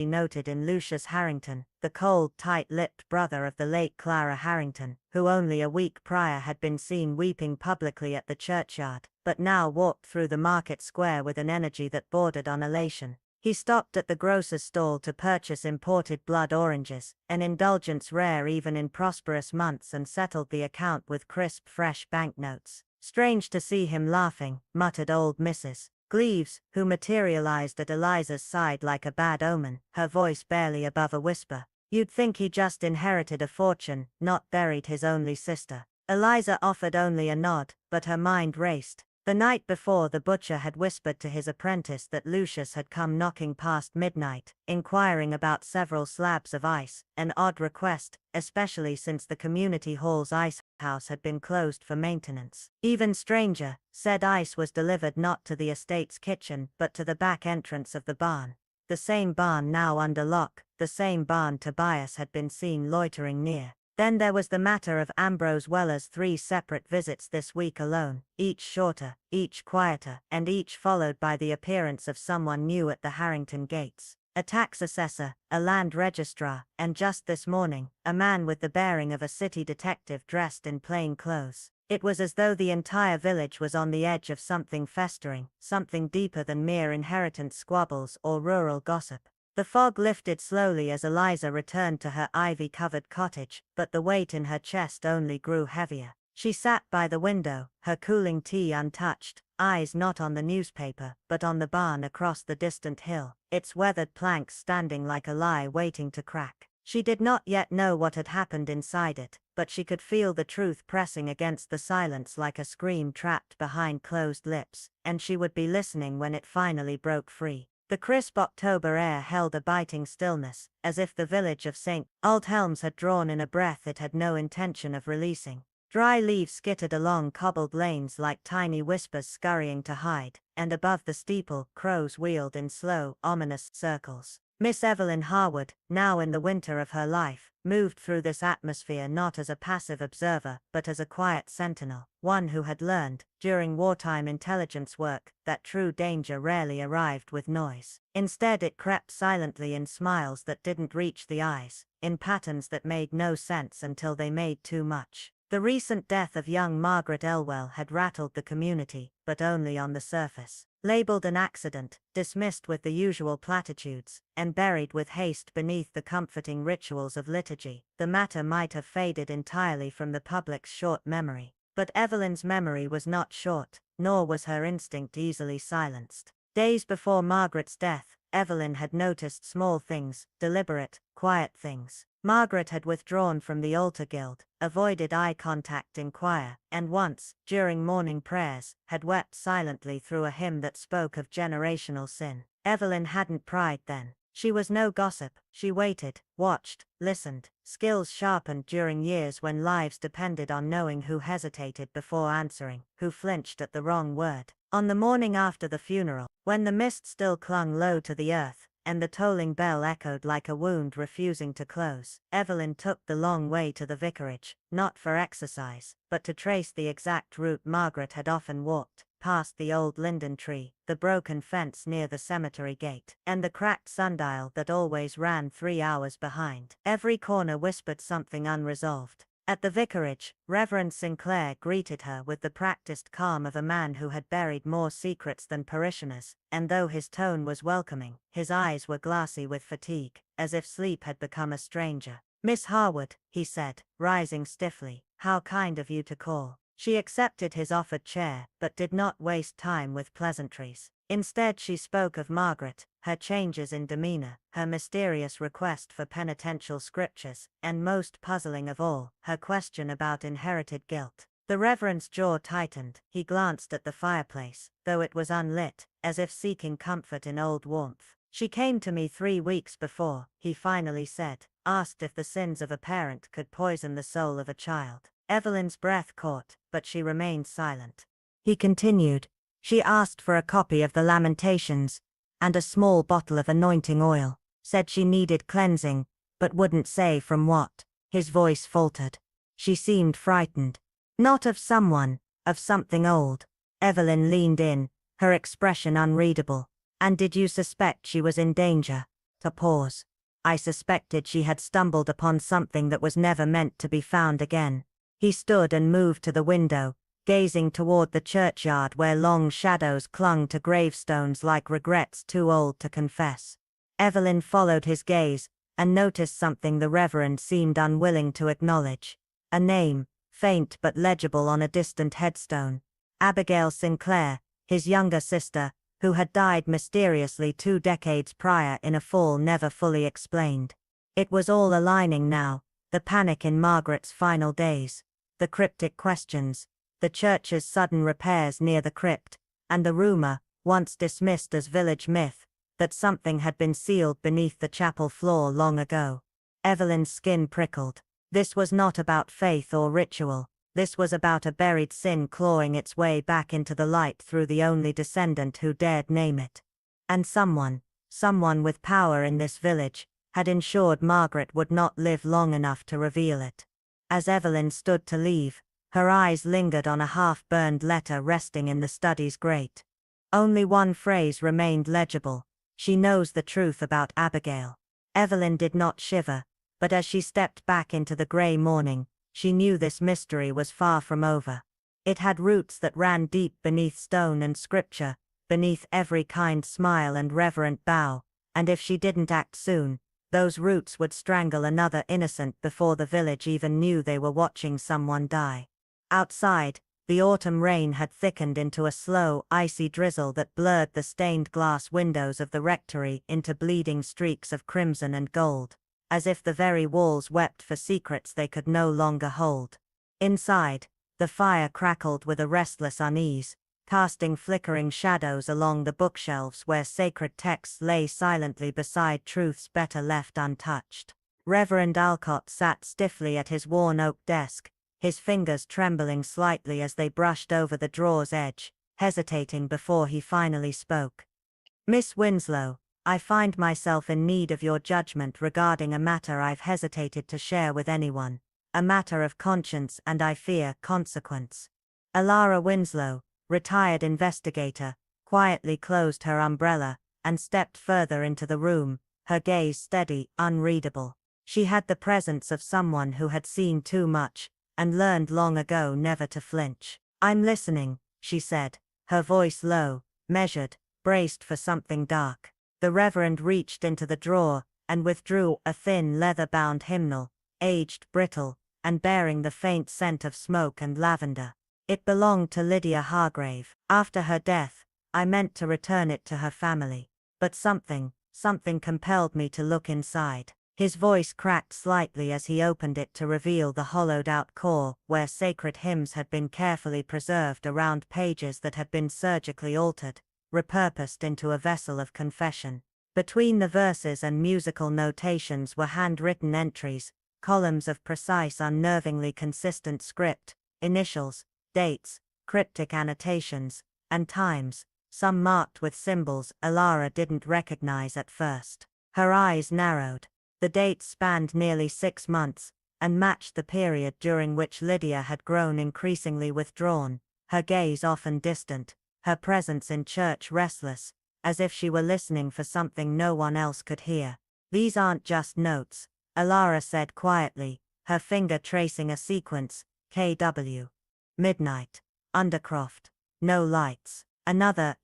noted in Lucius Harrington, the cold, tight-lipped brother of the late Clara Harrington, who only a week prior had been seen weeping publicly at the churchyard, but now walked through the market square with an energy that bordered on elation. He stopped at the grocer's stall to purchase imported blood oranges, an indulgence rare even in prosperous months, and settled the account with crisp, fresh banknotes. "Strange to see him laughing," muttered old Mrs. Gleaves, who materialized at Eliza's side like a bad omen, her voice barely above a whisper. "You'd think he just inherited a fortune, not buried his only sister." Eliza offered only a nod, but her mind raced. The night before, the butcher had whispered to his apprentice that Lucius had come knocking past midnight, inquiring about several slabs of ice, an odd request, especially since the community hall's ice house had been closed for maintenance. Even stranger, said ice was delivered not to the estate's kitchen but to the back entrance of the barn. The same barn now under lock, the same barn Tobias had been seen loitering near. Then there was the matter of Ambrose Weller's 3 separate visits this week alone, each shorter, each quieter, and each followed by the appearance of someone new at the Harrington gates. A tax assessor, a land registrar, and just this morning, a man with the bearing of a city detective dressed in plain clothes. It was as though the entire village was on the edge of something festering, something deeper than mere inheritance squabbles or rural gossip. The fog lifted slowly as Eliza returned to her ivy-covered cottage, but the weight in her chest only grew heavier. She sat by the window, her cooling tea untouched, eyes not on the newspaper, but on the barn across the distant hill, its weathered planks standing like a lie waiting to crack. She did not yet know what had happened inside it, but she could feel the truth pressing against the silence like a scream trapped behind closed lips, and she would be listening when it finally broke free. The crisp October air held a biting stillness, as if the village of St. Aldhelms had drawn in a breath it had no intention of releasing. Dry leaves skittered along cobbled lanes like tiny whispers scurrying to hide, and above the steeple, crows wheeled in slow, ominous circles. Miss Evelyn Harwood, now in the winter of her life, moved through this atmosphere not as a passive observer but as a quiet sentinel, one who had learned, during wartime intelligence work, that true danger rarely arrived with noise. Instead it crept silently in smiles that didn't reach the eyes, in patterns that made no sense until they made too much. The recent death of young Margaret Elwell had rattled the community, but only on the surface. Labeled an accident, dismissed with the usual platitudes, and buried with haste beneath the comforting rituals of liturgy, the matter might have faded entirely from the public's short memory. But Evelyn's memory was not short, nor was her instinct easily silenced. Days before Margaret's death, Evelyn had noticed small things, deliberate, quiet things. Margaret had withdrawn from the altar guild, avoided eye contact in choir, and once, during morning prayers, had wept silently through a hymn that spoke of generational sin. Evelyn hadn't pried then. She was no gossip. She waited, watched, listened, skills sharpened during years when lives depended on knowing who hesitated before answering, who flinched at the wrong word. On the morning after the funeral, when the mist still clung low to the earth, and the tolling bell echoed like a wound refusing to close, Evelyn took the long way to the vicarage, not for exercise, but to trace the exact route Margaret had often walked, past the old linden tree, the broken fence near the cemetery gate, and the cracked sundial that always ran 3 hours behind. Every corner whispered something unresolved. At the vicarage, Reverend Sinclair greeted her with the practiced calm of a man who had buried more secrets than parishioners, and though his tone was welcoming, his eyes were glassy with fatigue, as if sleep had become a stranger. "Miss Harwood," he said, rising stiffly, "how kind of you to call." She accepted his offered chair, but did not waste time with pleasantries. Instead she spoke of Margaret, her changes in demeanor, her mysterious request for penitential scriptures, and most puzzling of all, her question about inherited guilt. The Reverend's jaw tightened. He glanced at the fireplace, though it was unlit, as if seeking comfort in old warmth. "She came to me 3 weeks before," he finally said, "asked if the sins of a parent could poison the soul of a child." Evelyn's breath caught, but she remained silent. He continued, "She asked for a copy of the Lamentations, and a small bottle of anointing oil. Said she needed cleansing, but wouldn't say from what." His voice faltered. She seemed frightened. "Not of someone, of something old." Evelyn leaned in, her expression unreadable. "And did you suspect she was in danger?" A pause. I suspected she had stumbled upon something that was never meant to be found again. He stood and moved to the window, gazing toward the churchyard where long shadows clung to gravestones like regrets too old to confess. Evelyn followed his gaze, and noticed something the Reverend seemed unwilling to acknowledge. A name, faint but legible on a distant headstone. Abigail Sinclair, his younger sister, who had died mysteriously 2 decades prior in a fall never fully explained. It was all aligning now, the panic in Margaret's final days, the cryptic questions, the church's sudden repairs near the crypt, and the rumor, once dismissed as village myth, that something had been sealed beneath the chapel floor long ago. Evelyn's skin prickled. This was not about faith or ritual. This was about a buried sin clawing its way back into the light through the only descendant who dared name it. And someone with power in this village, had ensured Margaret would not live long enough to reveal it. As Evelyn stood to leave, her eyes lingered on a half-burned letter resting in the study's grate. Only one phrase remained legible: "She knows the truth about Abigail." Evelyn did not shiver, but as she stepped back into the grey morning, she knew this mystery was far from over. It had roots that ran deep beneath stone and scripture, beneath every kind smile and reverent bow, and if she didn't act soon, those roots would strangle another innocent before the village even knew they were watching someone die. Outside, the autumn rain had thickened into a slow, icy drizzle that blurred the stained glass windows of the rectory into bleeding streaks of crimson and gold, as if the very walls wept for secrets they could no longer hold. Inside, the fire crackled with a restless unease, casting flickering shadows along the bookshelves where sacred texts lay silently beside truths better left untouched. Reverend Alcott sat stiffly at his worn oak desk, his fingers trembling slightly as they brushed over the drawer's edge, hesitating before he finally spoke. "Miss Winslow, I find myself in need of your judgment regarding a matter I've hesitated to share with anyone, a matter of conscience and I fear consequence." Alara Winslow, retired investigator, quietly closed her umbrella, and stepped further into the room, her gaze steady, unreadable. She had the presence of someone who had seen too much, and learned long ago never to flinch. "I'm listening," she said, her voice low, measured, braced for something dark. The Reverend reached into the drawer, and withdrew a thin leather-bound hymnal, aged, brittle, and bearing the faint scent of smoke and lavender. "It belonged to Lydia Hargrave. After her death, I meant to return it to her family. But something compelled me to look inside." His voice cracked slightly as he opened it to reveal the hollowed-out core, where sacred hymns had been carefully preserved around pages that had been surgically altered, repurposed into a vessel of confession. Between the verses and musical notations were handwritten entries, columns of precise, unnervingly consistent script, initials, dates, cryptic annotations, and times, some marked with symbols Alara didn't recognize at first. Her eyes narrowed. The dates spanned nearly 6 months, and matched the period during which Lydia had grown increasingly withdrawn, her gaze often distant, her presence in church restless, as if she were listening for something no one else could hear. "These aren't just notes," Alara said quietly, her finger tracing a sequence: KW. Midnight. Undercroft. No lights. Another,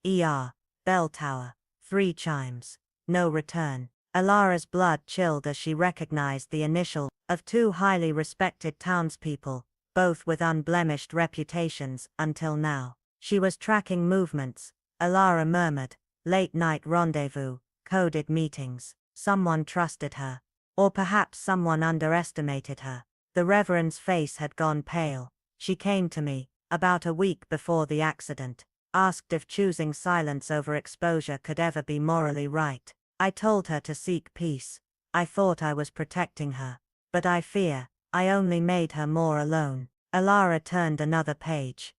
bell tower. 3 chimes. No return. Alara's blood chilled as she recognized the initial of 2 highly respected townspeople, both with unblemished reputations until now. She was tracking movements, Alara murmured, late-night rendezvous, coded meetings. Someone trusted her. Or perhaps someone underestimated her. The Reverend's face had gone pale. "She came to me, about a week before the accident, asked if choosing silence over exposure could ever be morally right. I told her to seek peace. I thought I was protecting her. But I fear, I only made her more alone." Alara turned another page.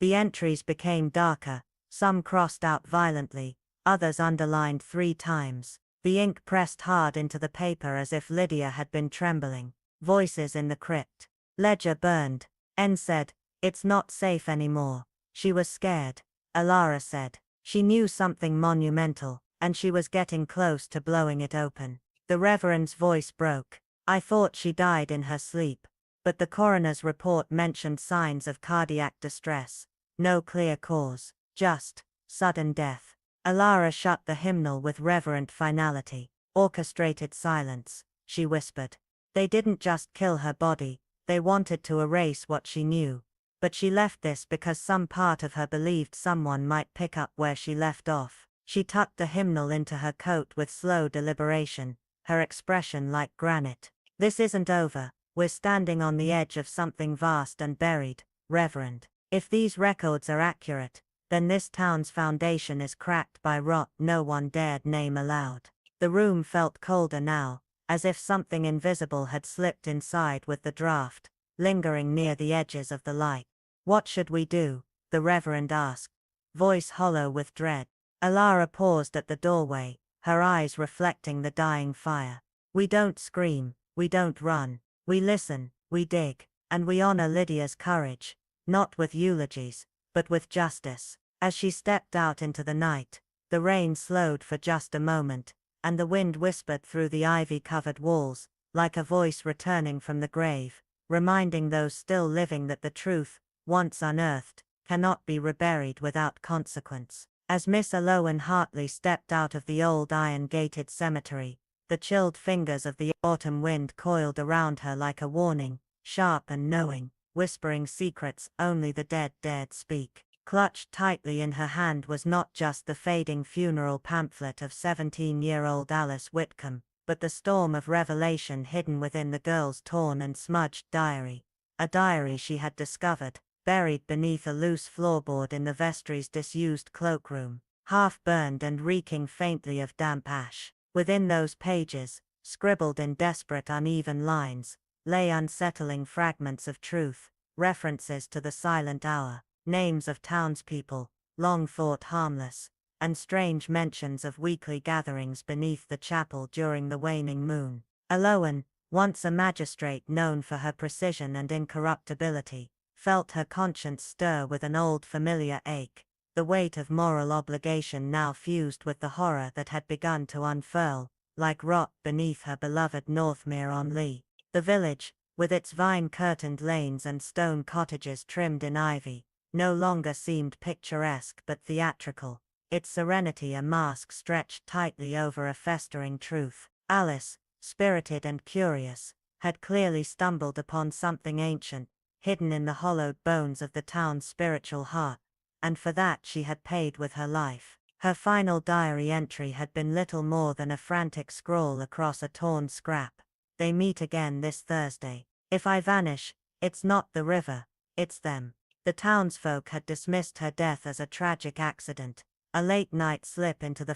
The entries became darker, some crossed out violently, others underlined 3 times. The ink pressed hard into the paper as if Lydia had been trembling. Voices in the crypt. Ledger burned. N said, "It's not safe anymore." She was scared. Alara said. She knew something monumental, and she was getting close to blowing it open. The Reverend's voice broke. I thought she died in her sleep. But the coroner's report mentioned signs of cardiac distress. No clear cause. Just sudden death. Alara shut the hymnal with reverent finality. Orchestrated silence, she whispered. They didn't just kill her body, they wanted to erase what she knew. But she left this because some part of her believed someone might pick up where she left off. She tucked the hymnal into her coat with slow deliberation, her expression like granite. This isn't over, we're standing on the edge of something vast and buried, Reverend. If these records are accurate, then this town's foundation is cracked by rot no one dared name aloud. The room felt colder now, as if something invisible had slipped inside with the draft, lingering near the edges of the light. What should we do? The Reverend asked, voice hollow with dread. Alara paused at the doorway, her eyes reflecting the dying fire. We don't scream, we don't run, we listen, we dig, and we honor Lydia's courage, not with eulogies, but with justice. As she stepped out into the night, the rain slowed for just a moment, and the wind whispered through the ivy-covered walls, like a voice returning from the grave, reminding those still living that the truth, once unearthed, cannot be reburied without consequence. As Miss Aloan Hartley stepped out of the old iron-gated cemetery, the chilled fingers of the autumn wind coiled around her like a warning, sharp and knowing, whispering secrets only the dead dared speak. Clutched tightly in her hand was not just the fading funeral pamphlet of 17-year-old Alice Whitcomb, but the storm of revelation hidden within the girl's torn and smudged diary. A diary she had discovered, buried beneath a loose floorboard in the vestry's disused cloakroom, half burned and reeking faintly of damp ash. Within those pages, scribbled in desperate uneven lines, lay unsettling fragments of truth, references to the silent hour, names of townspeople, long thought harmless, and strange mentions of weekly gatherings beneath the chapel during the waning moon. Aloan, once a magistrate known for her precision and incorruptibility, felt her conscience stir with an old familiar ache, the weight of moral obligation now fused with the horror that had begun to unfurl, like rot beneath her beloved Northmere-on-Lee. The village, with its vine-curtained lanes and stone cottages trimmed in ivy, no longer seemed picturesque but theatrical, its serenity a mask stretched tightly over a festering truth. Alice, spirited and curious, had clearly stumbled upon something ancient, hidden in the hollowed bones of the town's spiritual heart, and for that she had paid with her life. Her final diary entry had been little more than a frantic scrawl across a torn scrap. They meet again this Thursday. If I vanish, it's not the river, it's them. The townsfolk had dismissed her death as a tragic accident, a late-night slip into the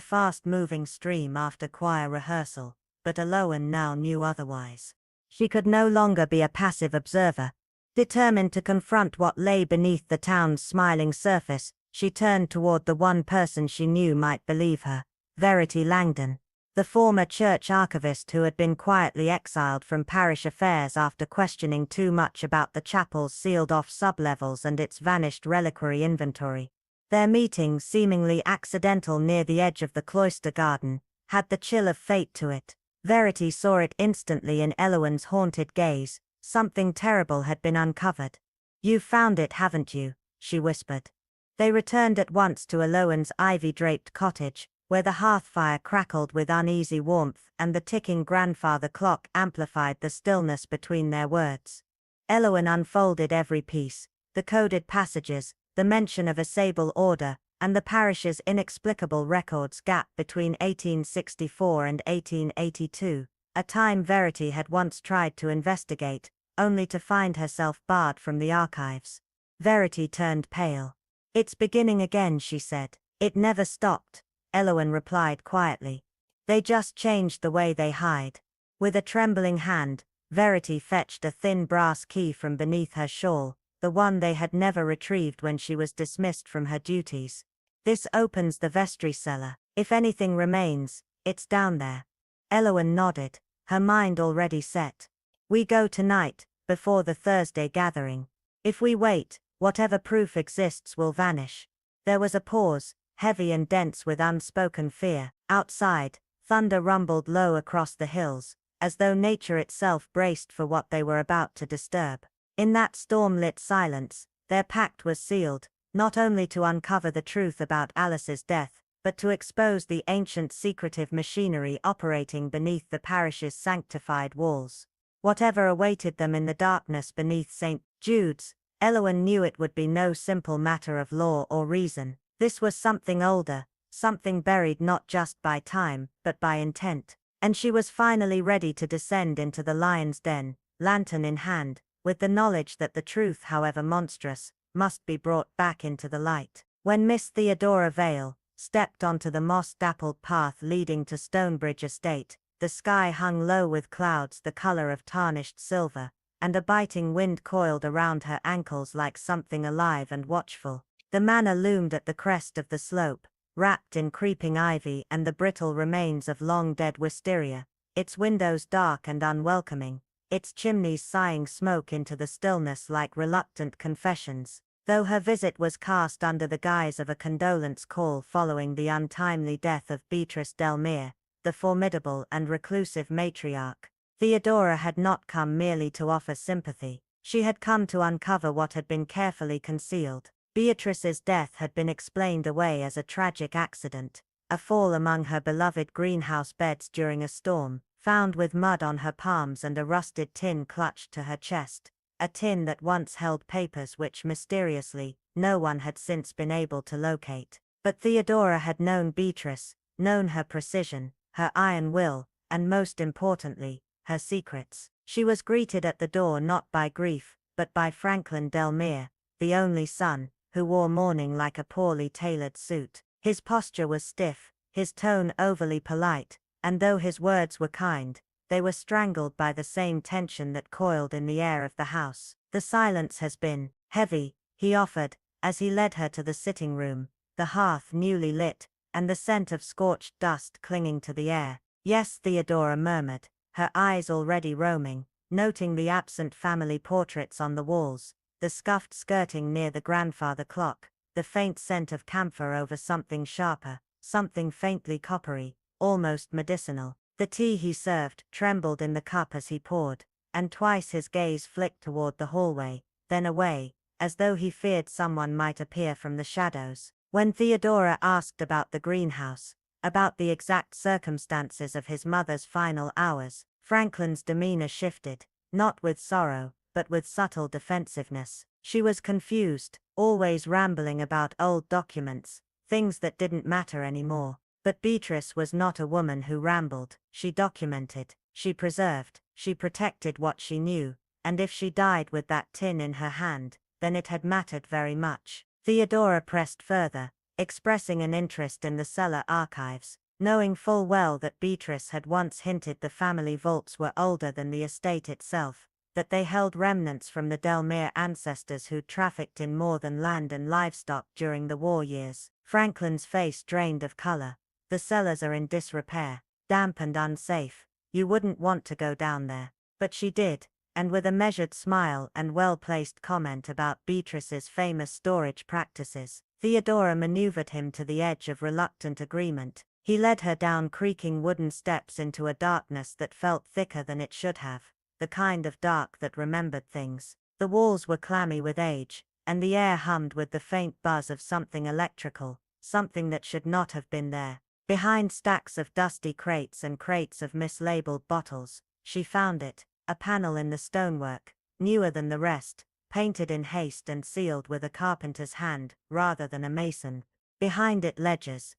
fast-moving stream after choir rehearsal, but Aloan now knew otherwise. She could no longer be a passive observer. Determined to confront what lay beneath the town's smiling surface, she turned toward the one person she knew might believe her, Verity Langdon, the former church archivist who had been quietly exiled from parish affairs after questioning too much about the chapel's sealed-off sublevels and its vanished reliquary inventory. Their meeting, seemingly accidental near the edge of the cloister garden, had the chill of fate to it. Verity saw it instantly in Eloan's haunted gaze. Something terrible had been uncovered. "You've found it, haven't you?" she whispered. They returned at once to Eloan's ivy-draped cottage, where the hearth fire crackled with uneasy warmth and the ticking grandfather clock amplified the stillness between their words. Eloan unfolded every piece, the coded passages, the mention of a sable order, and the parish's inexplicable records gap between 1864 and 1882, a time Verity had once tried to investigate, only to find herself barred from the archives. Verity turned pale. "It's beginning again," she said. "It never stopped," Eloan replied quietly. "They just changed the way they hide." With a trembling hand, Verity fetched a thin brass key from beneath her shawl, the one they had never retrieved when she was dismissed from her duties. "This opens the vestry cellar. If anything remains, it's down there." Eloan nodded, her mind already set. "We go tonight, before the Thursday gathering. If we wait, whatever proof exists will vanish." There was a pause, heavy and dense with unspoken fear. Outside, thunder rumbled low across the hills, as though nature itself braced for what they were about to disturb. In that storm-lit silence, their pact was sealed, not only to uncover the truth about Alice's death, but to expose the ancient secretive machinery operating beneath the parish's sanctified walls. Whatever awaited them in the darkness beneath St. Jude's, Elowen knew it would be no simple matter of law or reason. This was something older, something buried not just by time, but by intent. And she was finally ready to descend into the lion's den, lantern in hand, with the knowledge that the truth, however monstrous, must be brought back into the light. When Miss Theodora Vale stepped onto the moss-dappled path leading to Stonebridge Estate, the sky hung low with clouds the color of tarnished silver, and a biting wind coiled around her ankles like something alive and watchful. The manor loomed at the crest of the slope, wrapped in creeping ivy and the brittle remains of long-dead wisteria, its windows dark and unwelcoming, its chimneys sighing smoke into the stillness like reluctant confessions. Though her visit was cast under the guise of a condolence call following the untimely death of Beatrice Delmere, the formidable and reclusive matriarch, Theodora had not come merely to offer sympathy. She had come to uncover what had been carefully concealed. Beatrice's death had been explained away as a tragic accident, a fall among her beloved greenhouse beds during a storm, found with mud on her palms and a rusted tin clutched to her chest, a tin that once held papers which mysteriously, no one had since been able to locate. But Theodora had known Beatrice, known her precision, her iron will, and most importantly, her secrets. She was greeted at the door not by grief, but by Franklin Delmere, the only son, who wore mourning like a poorly tailored suit. His posture was stiff, his tone overly polite, and though his words were kind, they were strangled by the same tension that coiled in the air of the house. "The silence has been heavy," he offered, as he led her to the sitting room, the hearth newly lit, and the scent of scorched dust clinging to the air. "Yes," Theodora murmured, her eyes already roaming, noting the absent family portraits on the walls, the scuffed skirting near the grandfather clock, the faint scent of camphor over something sharper, something faintly coppery, almost medicinal. The tea he served trembled in the cup as he poured, and twice his gaze flicked toward the hallway, then away, as though he feared someone might appear from the shadows. When Theodora asked about the greenhouse, about the exact circumstances of his mother's final hours, Franklin's demeanor shifted, not with sorrow, but with subtle defensiveness. She was confused, always rambling about old documents, things that didn't matter anymore. But Beatrice was not a woman who rambled. She documented, she preserved, she protected what she knew, and if she died with that tin in her hand, then it had mattered very much. Theodora pressed further, expressing an interest in the cellar archives, knowing full well that Beatrice had once hinted the family vaults were older than the estate itself, that they held remnants from the Delmere ancestors who trafficked in more than land and livestock during the war years. Franklin's face drained of color. "The cellars are in disrepair, damp and unsafe. You wouldn't want to go down there." But she did, and with a measured smile and well-placed comment about Beatrice's famous storage practices, Theodora maneuvered him to the edge of reluctant agreement. He led her down creaking wooden steps into a darkness that felt thicker than it should have, the kind of dark that remembered things. The walls were clammy with age, and the air hummed with the faint buzz of something electrical, something that should not have been there. Behind stacks of dusty crates and crates of mislabeled bottles, she found it, a panel in the stonework, newer than the rest, painted in haste and sealed with a carpenter's hand rather than a mason. Behind it ledgers,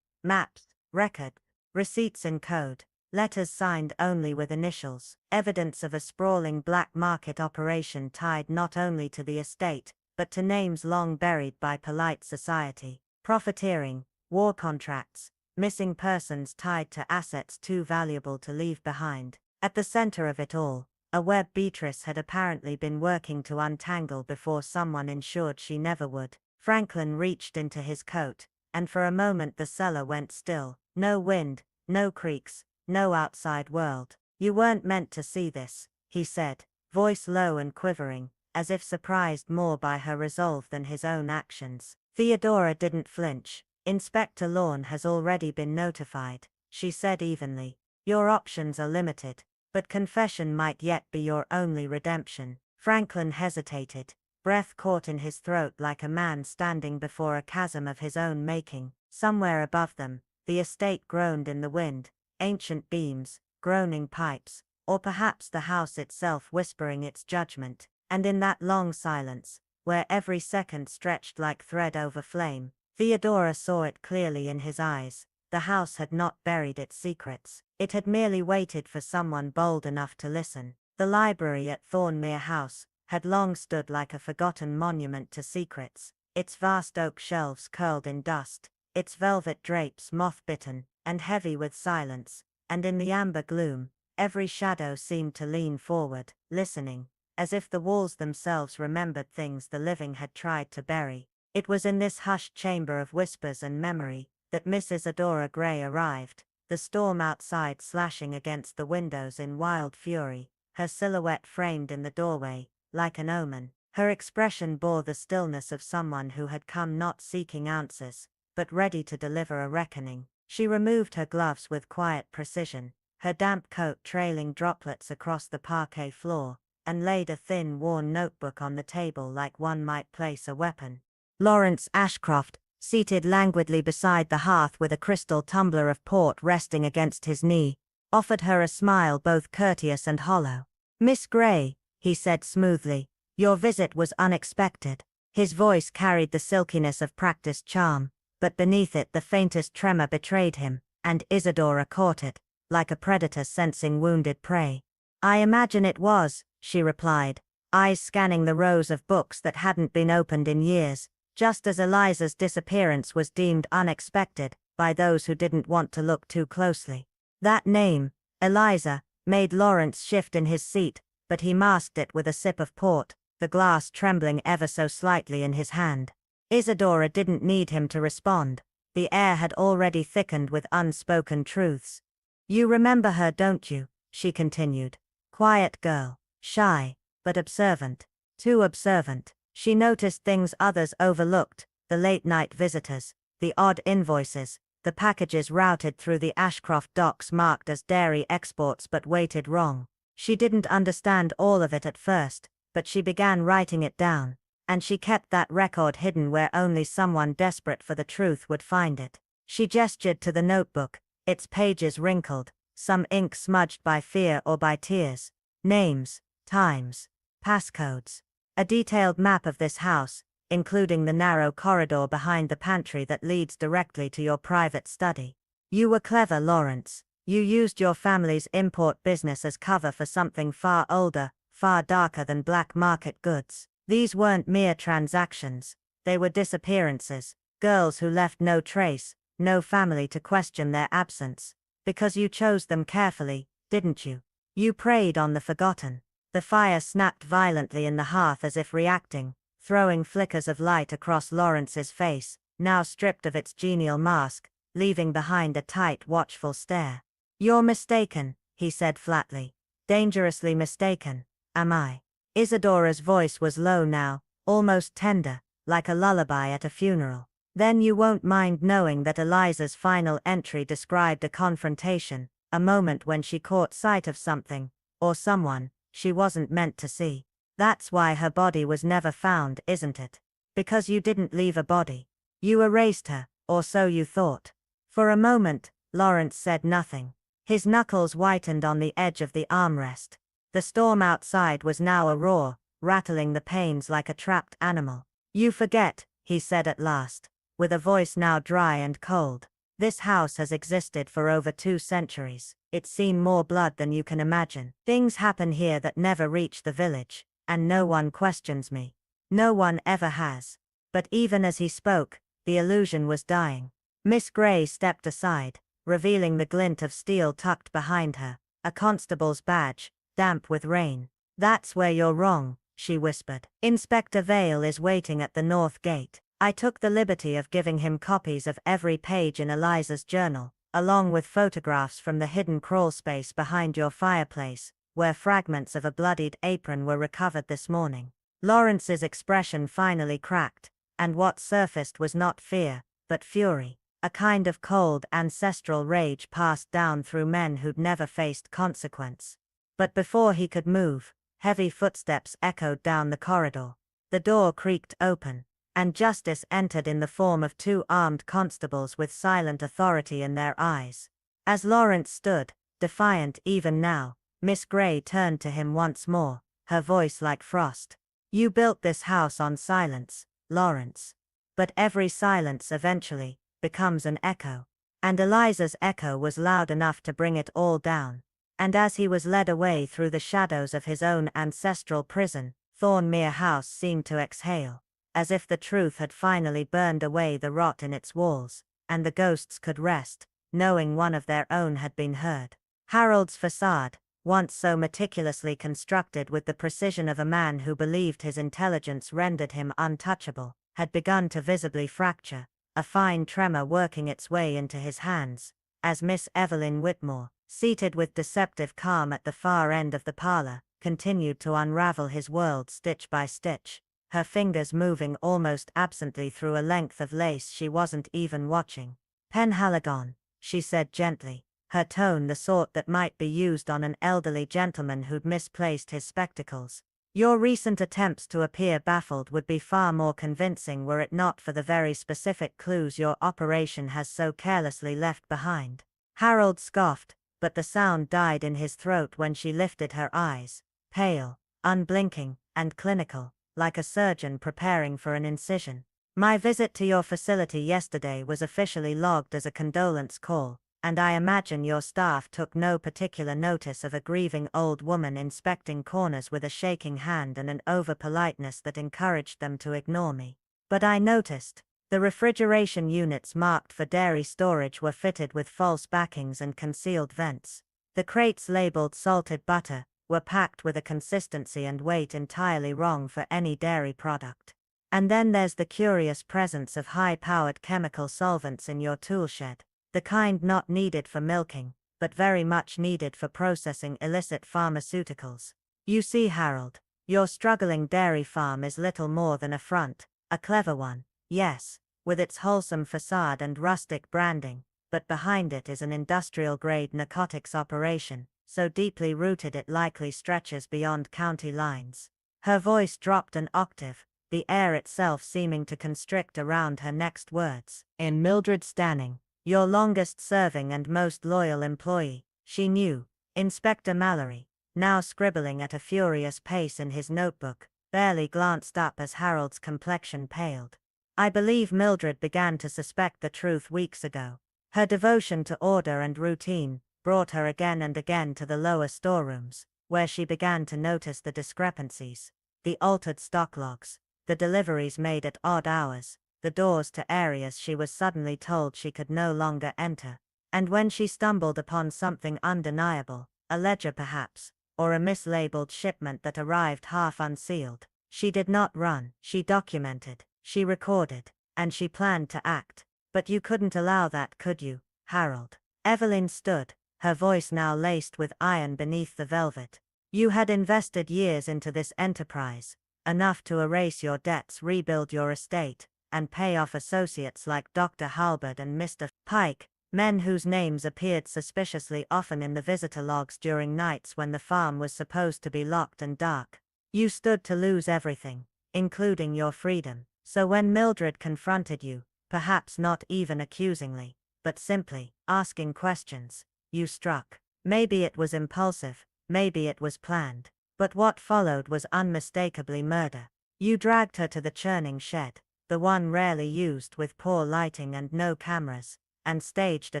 maps, record, receipts in code, letters signed only with initials, evidence of a sprawling black market operation tied not only to the estate, but to names long buried by polite society. Profiteering, war contracts, missing persons tied to assets too valuable to leave behind. At the center of it all, a web Beatrice had apparently been working to untangle before someone ensured she never would. Franklin reached into his coat, and for a moment the cellar went still. No wind, no creaks, no outside world. "You weren't meant to see this," he said, voice low and quivering, as if surprised more by her resolve than his own actions. Theodora didn't flinch. Inspector Lorne has already been notified, she said evenly. Your options are limited, but confession might yet be your only redemption. Franklin hesitated, breath caught in his throat like a man standing before a chasm of his own making. Somewhere above them, the estate groaned in the wind, ancient beams, groaning pipes, or perhaps the house itself whispering its judgment. And in that long silence, where every second stretched like thread over flame, Theodora saw it clearly in his eyes. The house had not buried its secrets. It had merely waited for someone bold enough to listen. The library at Thornmere House had long stood like a forgotten monument to secrets, its vast oak shelves curled in dust, its velvet drapes moth-bitten and heavy with silence, and in the amber gloom, every shadow seemed to lean forward, listening, as if the walls themselves remembered things the living had tried to bury. It was in this hushed chamber of whispers and memory that Miss Isadora Gray arrived, the storm outside slashing against the windows in wild fury, her silhouette framed in the doorway, like an omen. Her expression bore the stillness of someone who had come not seeking answers, but ready to deliver a reckoning. She removed her gloves with quiet precision, her damp coat trailing droplets across the parquet floor, and laid a thin, worn notebook on the table like one might place a weapon. Lawrence Ashcroft, seated languidly beside the hearth with a crystal tumbler of port resting against his knee, offered her a smile both courteous and hollow. "Miss Gray," he said smoothly, "your visit was unexpected." His voice carried the silkiness of practiced charm, but beneath it the faintest tremor betrayed him, and Isadora caught it, like a predator sensing wounded prey. "I imagine it was," she replied, eyes scanning the rows of books that hadn't been opened in years, just as Eliza's disappearance was deemed unexpected by those who didn't want to look too closely. That name, Eliza, made Lawrence shift in his seat, but he masked it with a sip of port, the glass trembling ever so slightly in his hand. Isadora didn't need him to respond. The air had already thickened with unspoken truths. "You remember her, don't you?" she continued. "Quiet girl, shy, but observant. Too observant. She noticed things others overlooked, the late-night visitors, the odd invoices, the packages routed through the Ashcroft docks marked as dairy exports but weighted wrong. She didn't understand all of it at first, but she began writing it down, and she kept that record hidden where only someone desperate for the truth would find it." She gestured to the notebook, its pages wrinkled, some ink smudged by fear or by tears. "Names, times, passcodes. A detailed map of this house, including the narrow corridor behind the pantry that leads directly to your private study. You were clever, Lawrence. You used your family's import business as cover for something far older, far darker than black market goods. These weren't mere transactions, they were disappearances, girls who left no trace, no family to question their absence. Because you chose them carefully, didn't you? You preyed on the forgotten." The fire snapped violently in the hearth as if reacting, throwing flickers of light across Lawrence's face, now stripped of its genial mask, leaving behind a tight, watchful stare. "You're mistaken," he said flatly. "Dangerously mistaken, am I?" Isadora's voice was low now, almost tender, like a lullaby at a funeral. "Then you won't mind knowing that Eliza's final entry described a confrontation, a moment when she caught sight of something, or someone, she wasn't meant to see. That's why her body was never found, isn't it? Because you didn't leave a body. You erased her, or so you thought." For a moment, Lawrence said nothing. His knuckles whitened on the edge of the armrest. The storm outside was now a roar, rattling the panes like a trapped animal. "You forget," he said at last, with a voice now dry and cold. "This house has existed for over 2 centuries. It's seen more blood than you can imagine. Things happen here that never reach the village, and no one questions me. No one ever has." But even as he spoke, the illusion was dying. Miss Gray stepped aside, revealing the glint of steel tucked behind her, a constable's badge, damp with rain. "That's where you're wrong," she whispered. "Inspector Vale is waiting at the north gate. I took the liberty of giving him copies of every page in Eliza's journal, along with photographs from the hidden crawl space behind your fireplace, where fragments of a bloodied apron were recovered this morning." Lawrence's expression finally cracked, and what surfaced was not fear, but fury. A kind of cold ancestral rage passed down through men who'd never faced consequence. But before he could move, heavy footsteps echoed down the corridor. The door creaked open, and justice entered in the form of 2 armed constables with silent authority in their eyes. As Lawrence stood, defiant even now, Miss Grey turned to him once more, her voice like frost. "You built this house on silence, Lawrence. But every silence eventually becomes an echo." And Eliza's echo was loud enough to bring it all down. And as he was led away through the shadows of his own ancestral prison, Thornmere House seemed to exhale, as if the truth had finally burned away the rot in its walls, and the ghosts could rest, knowing one of their own had been heard. Harold's facade, once so meticulously constructed with the precision of a man who believed his intelligence rendered him untouchable, had begun to visibly fracture, a fine tremor working its way into his hands, as Miss Evelyn Whitmore, seated with deceptive calm at the far end of the parlor, continued to unravel his world stitch by stitch, her fingers moving almost absently through a length of lace she wasn't even watching. "Penhaligon," she said gently, her tone the sort that might be used on an elderly gentleman who'd misplaced his spectacles. "Your recent attempts to appear baffled would be far more convincing were it not for the very specific clues your operation has so carelessly left behind." Harold scoffed, but the sound died in his throat when she lifted her eyes, pale, unblinking, and clinical, like a surgeon preparing for an incision. "My visit to your facility yesterday was officially logged as a condolence call, and I imagine your staff took no particular notice of a grieving old woman inspecting corners with a shaking hand and an over-politeness that encouraged them to ignore me. But I noticed. The refrigeration units marked for dairy storage were fitted with false backings and concealed vents. The crates labeled salted butter were packed with a consistency and weight entirely wrong for any dairy product. And then there's the curious presence of high-powered chemical solvents in your toolshed. The kind not needed for milking, but very much needed for processing illicit pharmaceuticals. You see, Harold, your struggling dairy farm is little more than a front, a clever one, yes, with its wholesome facade and rustic branding, but behind it is an industrial-grade narcotics operation, so deeply rooted it likely stretches beyond county lines. Her voice dropped an octave, the air itself seeming to constrict around her next words. "In Mildred Stanning, your longest-serving and most loyal employee," she knew, Inspector Mallory, now scribbling at a furious pace in his notebook, barely glanced up as Harold's complexion paled. "I believe Mildred began to suspect the truth weeks ago. Her devotion to order and routine brought her again and again to the lower storerooms, where she began to notice the discrepancies, the altered stock logs, the deliveries made at odd hours, the doors to areas she was suddenly told she could no longer enter. And when she stumbled upon something undeniable, a ledger perhaps, or a mislabeled shipment that arrived half unsealed, she did not run, she documented, she recorded, and she planned to act. But you couldn't allow that, could you, Harold?" Evelyn stood, her voice now laced with iron beneath the velvet. "You had invested years into this enterprise, enough to erase your debts, rebuild your estate, and pay off associates like Dr. Halberd and Mr. Pike, men whose names appeared suspiciously often in the visitor logs during nights when the farm was supposed to be locked and dark. You stood to lose everything, including your freedom. So when Mildred confronted you, perhaps not even accusingly, but simply asking questions, you struck. Maybe it was impulsive, maybe it was planned, but what followed was unmistakably murder. You dragged her to the churning shed, the one rarely used with poor lighting and no cameras, and staged a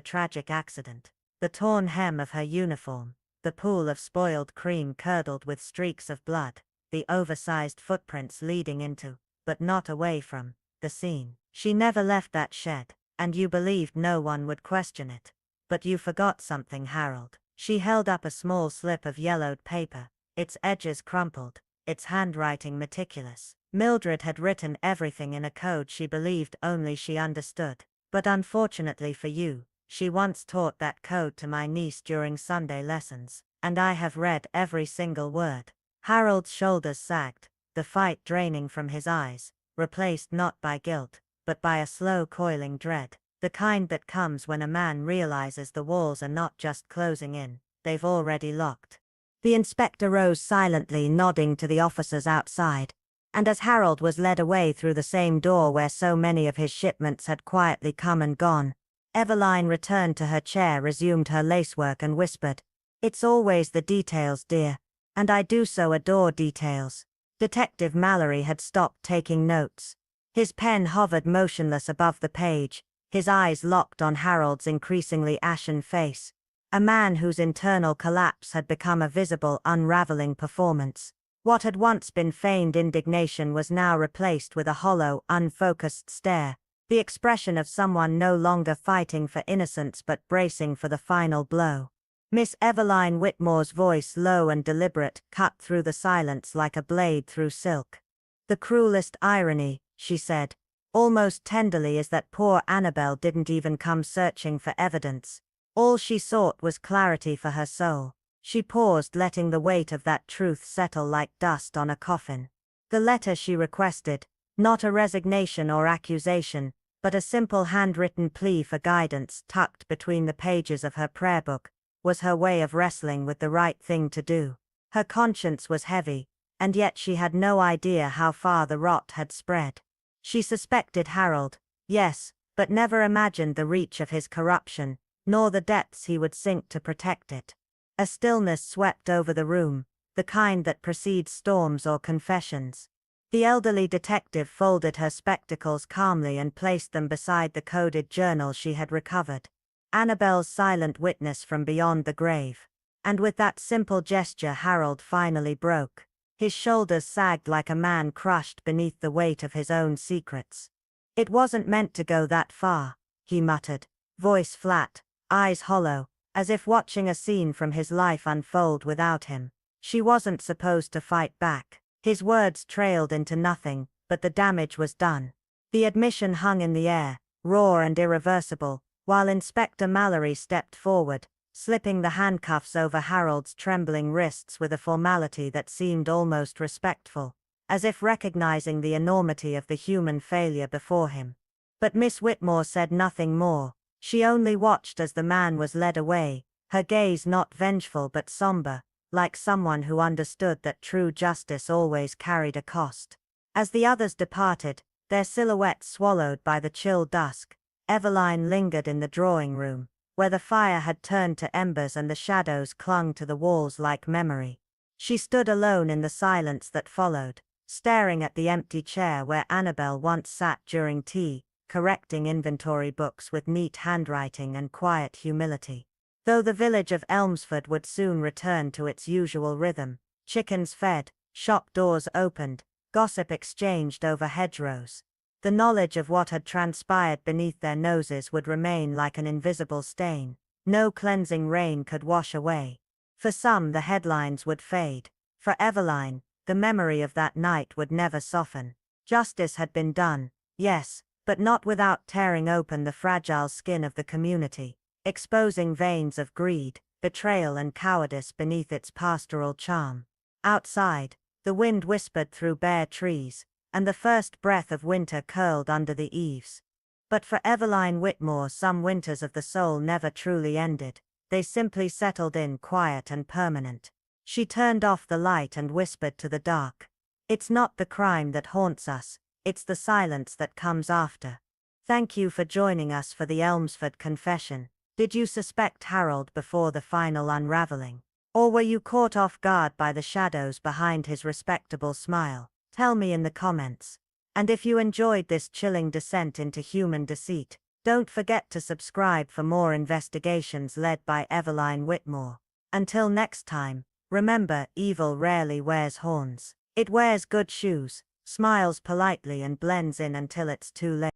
tragic accident. The torn hem of her uniform, the pool of spoiled cream curdled with streaks of blood, the oversized footprints leading into, but not away from, the scene. She never left that shed, and you believed no one would question it. But you forgot something, Harold." She held up a small slip of yellowed paper, its edges crumpled, its handwriting meticulous. Mildred had written everything in a code she believed only she understood. But unfortunately for you, she once taught that code to my niece during Sunday lessons, and I have read every single word. Harold's shoulders sagged, the fight draining from his eyes, replaced not by guilt, but by a slow coiling dread, the kind that comes when a man realizes the walls are not just closing in, they've already locked. The inspector rose silently, nodding to the officers outside, and as Harold was led away through the same door where so many of his shipments had quietly come and gone, Eveline returned to her chair, resumed her lacework and whispered, "It's always the details, dear, and I do so adore details." Detective Mallory had stopped taking notes. His pen hovered motionless above the page, his eyes locked on Harold's increasingly ashen face, a man whose internal collapse had become a visible, unraveling performance. What had once been feigned indignation was now replaced with a hollow, unfocused stare, the expression of someone no longer fighting for innocence but bracing for the final blow. Miss Eveline Whitmore's voice, low and deliberate, cut through the silence like a blade through silk. "The cruelest irony," she said, almost tenderly, is that poor Annabel didn't even come searching for evidence. All she sought was clarity for her soul. She paused, letting the weight of that truth settle like dust on a coffin. The letter she requested, not a resignation or accusation, but a simple handwritten plea for guidance tucked between the pages of her prayer book, was her way of wrestling with the right thing to do. Her conscience was heavy, and yet she had no idea how far the rot had spread. She suspected Harold, yes, but never imagined the reach of his corruption, nor the depths he would sink to protect it. A stillness swept over the room, the kind that precedes storms or confessions. The elderly detective folded her spectacles calmly and placed them beside the coded journal she had recovered. Annabel's silent witness from beyond the grave. And with that simple gesture Harold finally broke. His shoulders sagged like a man crushed beneath the weight of his own secrets. "It wasn't meant to go that far," he muttered, voice flat, eyes hollow, as if watching a scene from his life unfold without him. "She wasn't supposed to fight back." His words trailed into nothing, but the damage was done. The admission hung in the air, raw and irreversible, while Inspector Mallory stepped forward, slipping the handcuffs over Harold's trembling wrists with a formality that seemed almost respectful, as if recognizing the enormity of the human failure before him. But Miss Whitmore said nothing more. She only watched as the man was led away, her gaze not vengeful but somber, like someone who understood that true justice always carried a cost. As the others departed, their silhouettes swallowed by the chill dusk, Eveline lingered in the drawing room, where the fire had turned to embers and the shadows clung to the walls like memory. She stood alone in the silence that followed, staring at the empty chair where Annabel once sat during tea, correcting inventory books with neat handwriting and quiet humility. Though the village of Elmsford would soon return to its usual rhythm, chickens fed, shop doors opened, gossip exchanged over hedgerows, the knowledge of what had transpired beneath their noses would remain like an invisible stain. No cleansing rain could wash away. For some the headlines would fade. For Eveline, the memory of that night would never soften. Justice had been done, yes, but not without tearing open the fragile skin of the community, exposing veins of greed, betrayal and cowardice beneath its pastoral charm. Outside, the wind whispered through bare trees, and the first breath of winter curled under the eaves. But for Eveline Whitmore some winters of the soul never truly ended, they simply settled in quiet and permanent. She turned off the light and whispered to the dark. "It's not the crime that haunts us, it's the silence that comes after." Thank you for joining us for the Elmsford confession. Did you suspect Harold before the final unraveling? Or were you caught off guard by the shadows behind his respectable smile? Tell me in the comments. And if you enjoyed this chilling descent into human deceit, don't forget to subscribe for more investigations led by Eveline Whitmore. Until next time, remember, evil rarely wears horns. It wears good shoes, smiles politely and blends in until it's too late.